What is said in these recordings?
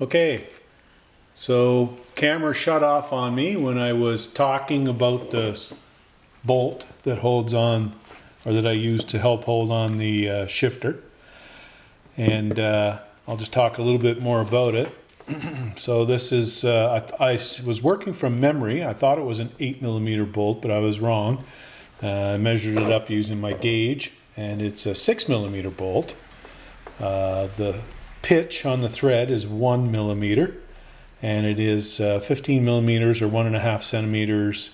Okay, so camera shut off on me when I was talking about the bolt that holds on, or that I use to help hold on the shifter. And I'll just talk a little bit more about it. So this is, I was working from memory. I thought it was an 8mm bolt, but I was wrong. I measured it up using my gauge, and it's a 6mm bolt. The pitch on the thread is 1mm, and it is 15mm or 1.5 centimeters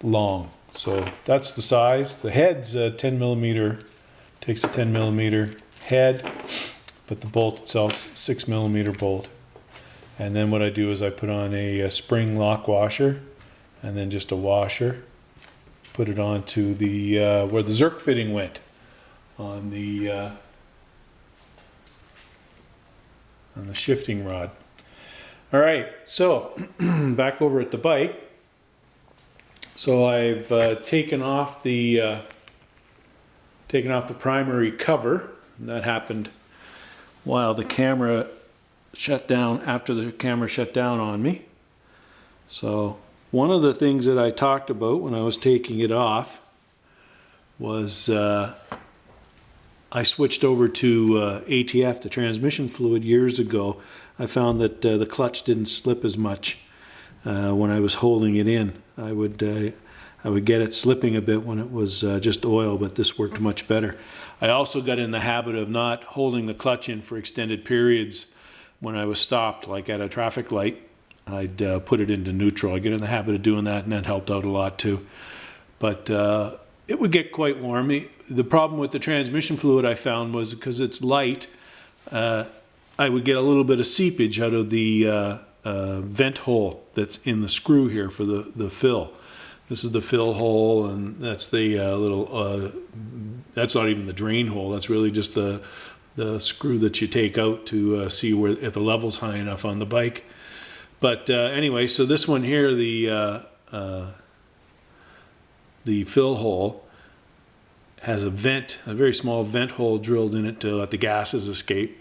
long. So that's the size. The head's 10mm, takes a 10mm head, but the bolt itself is 6mm bolt. And then what I do is I put on a spring lock washer, and then just a washer. Put it onto the where the Zerk fitting went on the shifting rod. All right, so back over at the bike. So I've taken off the primary cover, and that happened while the camera shut down, after the camera shut down on me. So one of the things that I talked about when I was taking it off was I switched over to ATF, the transmission fluid, years ago. I found that the clutch didn't slip as much when I was holding it in. I would get it slipping a bit when it was just oil, but this worked much better. I also got in the habit of not holding the clutch in for extended periods when I was stopped, like at a traffic light. I'd put it into neutral. I get in the habit of doing that, and that helped out a lot too. But it would get quite warm. The problem with the transmission fluid I found was because it's light, I would get a little bit of seepage out of the vent hole that's in the screw here for the fill. This is the fill hole, and that's the that's not even the drain hole. That's really just the screw that you take out to see if the level's high enough on the bike. But anyway, so this one here, the fill hole has a vent, a very small vent hole drilled in it to let the gases escape.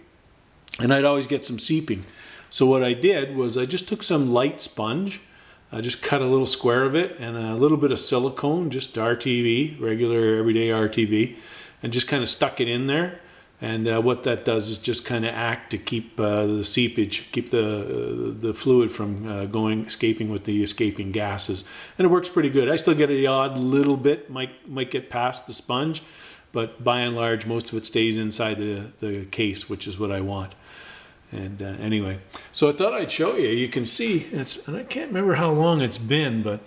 And I'd always get some seeping. So what I did was I just took some light sponge, I just cut a little square of it, and a little bit of silicone, just RTV, regular everyday RTV, and just kind of stuck it in there. And what that does is just kind of act to keep the seepage, keep the fluid from escaping with the escaping gases. And it works pretty good. I still get the odd little bit, might get past the sponge, but by and large, most of it stays inside the case, which is what I want. And anyway, so I thought I'd show you. You can see, and I can't remember how long it's been, but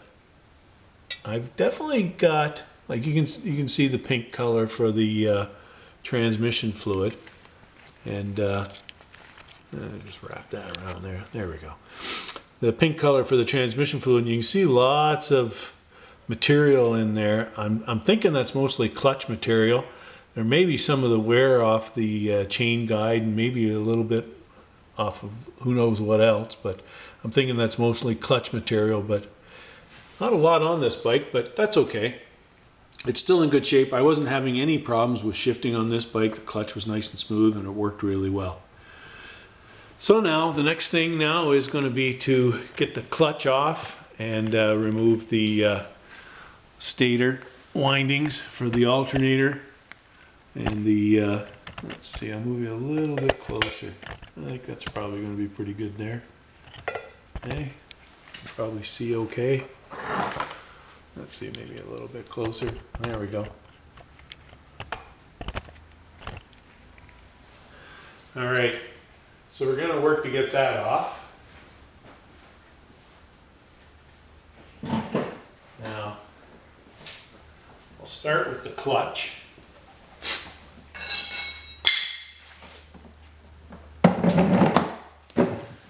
I've definitely got, like you can see the pink color for the transmission fluid, and just wrap that around there. There we go. The pink color for the transmission fluid, and you can see lots of material in there. I'm thinking that's mostly clutch material. There may be some of the wear off the chain guide, and maybe a little bit off of who knows what else, but I'm thinking that's mostly clutch material. But not a lot on this bike, but that's okay. It's still in good shape. I wasn't having any problems with shifting on this bike. The clutch was nice and smooth, and it worked really well. So now the next thing now is going to be to get the clutch off and remove the stator windings for the alternator. And the, let's see, I'll move you a little bit closer. I think that's probably going to be pretty good there. Okay, you can probably see okay. Let's see, maybe a little bit closer. There we go. All right, so we're going to work to get that off. Now, I'll start with the clutch.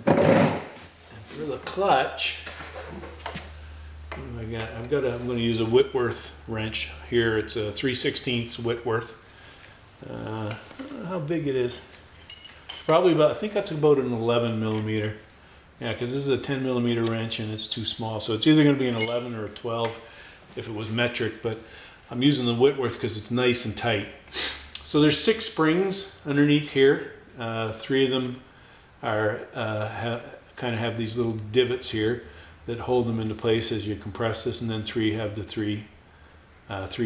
And for the clutch, I'm going to use a Whitworth wrench here. It's a 3/16 Whitworth. How big it is? Probably about, I think that's about an 11mm. Yeah, because this is a 10mm wrench and it's too small. So it's either going to be an 11 or a 12 if it was metric, but I'm using the Whitworth because it's nice and tight. So there's 6 springs underneath here. 3 of them are kind of have these little divots here that hold them into place as you compress this, and then three have the three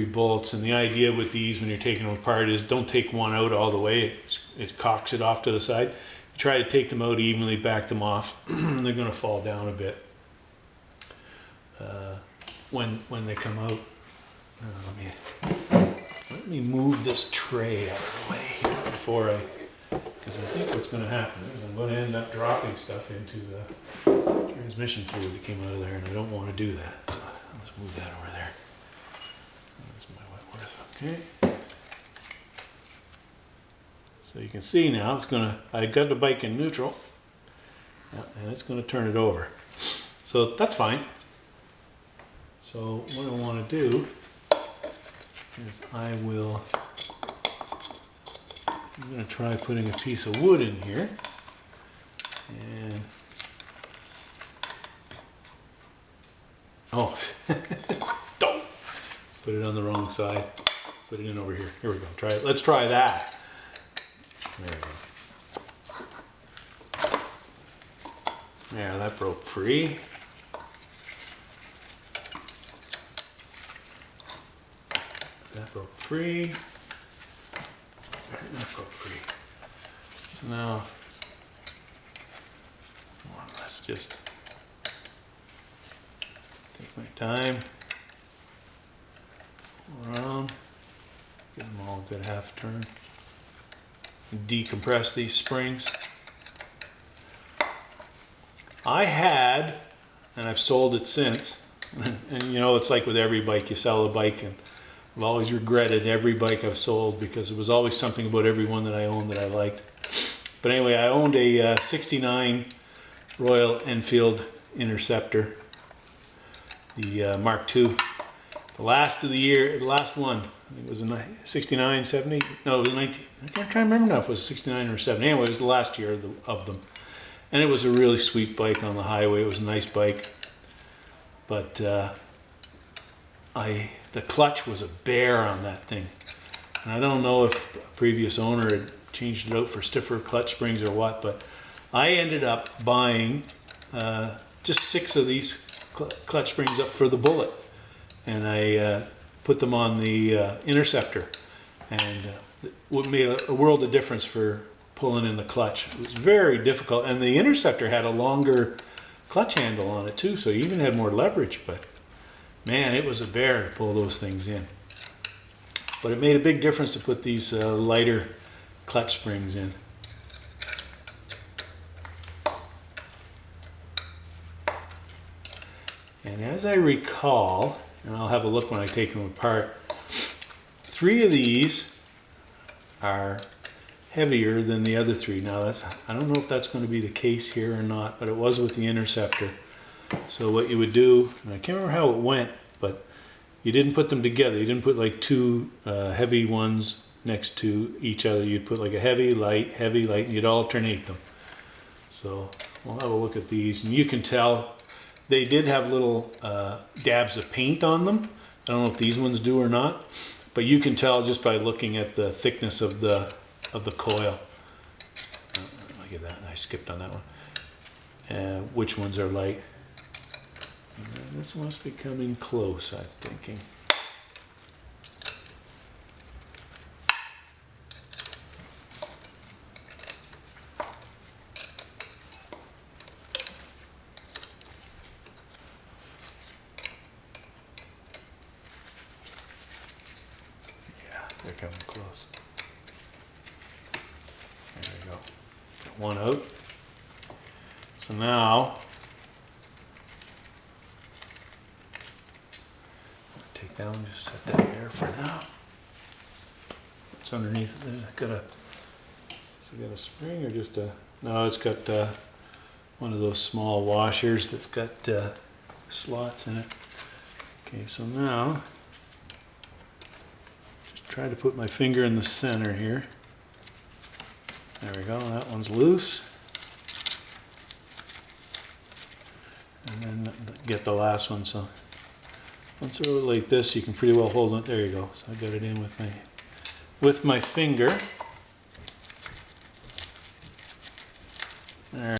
bolts. And the idea with these when you're taking them apart is don't take one out all the way, it cocks it off to the side. You try to take them out evenly, back them off, and they're going to fall down a bit when they come out. Let me move this tray out of the way here before because I think what's going to happen is I'm going to end up dropping stuff into the transmission fluid that came out of there, and I don't want to do that. So let's move that over there. That's my Wentworth. Okay. So you can see now I got the bike in neutral, and it's going to turn it over. So that's fine. So what I want to do is I'm going to try putting a piece of wood in here, and don't put it on the wrong side. Put it in over here. Here we go. Try it. Let's try that. There we go. There, that broke free. That broke free. That broke free. So now, let's just take my time, go around, give them all a good half turn, decompress these springs. I had, and I've sold it since, and you know, it's like with every bike, you sell a bike, and I've always regretted every bike I've sold because there was always something about every one that I owned that I liked. But anyway, I owned a 69 Royal Enfield Interceptor, the Mark II. The last of the year, the last one, I think it was a 69, 70, no, it was 19, I can't try to remember now if it was 69 or 70. Anyway, it was the last year of them. And it was a really sweet bike on the highway. It was a nice bike. But the clutch was a bear on that thing. And I don't know if a previous owner had changed it out for stiffer clutch springs or what, but I ended up buying just 6 of these clutch springs up for the Bullet. And I put them on the Interceptor. And what made a world of difference for pulling in the clutch. It was very difficult. And the Interceptor had a longer clutch handle on it too, so you even had more leverage. But man, it was a bear to pull those things in. But it made a big difference to put these lighter clutch springs in. And as I recall, and I'll have a look when I take them apart, 3 of these are heavier than the other 3. Now I don't know if that's going to be the case here or not, but it was with the Interceptor. So what you would do, and I can't remember how it went, but you didn't put them together. You didn't put like 2 heavy ones next to each other. You'd put like a heavy, light, and you'd alternate them. So we'll have a look at these, and you can tell they did have little dabs of paint on them. I don't know if these ones do or not, but you can tell just by looking at the thickness of the coil. Look at that, I skipped on that one. Which ones are light. And this must be coming close, I'm thinking. Yeah, they're coming close. There we go. Got one out. So now, take that one, just set that there for now. What's underneath it? Has it got a spring or just a? No, it's got one of those small washers that's got slots in it. Okay, so now, just try to put my finger in the center here. There we go, that one's loose. And then get the last one. So once I roll it like this, you can pretty well hold it. There you go. So I got it in with my finger. There.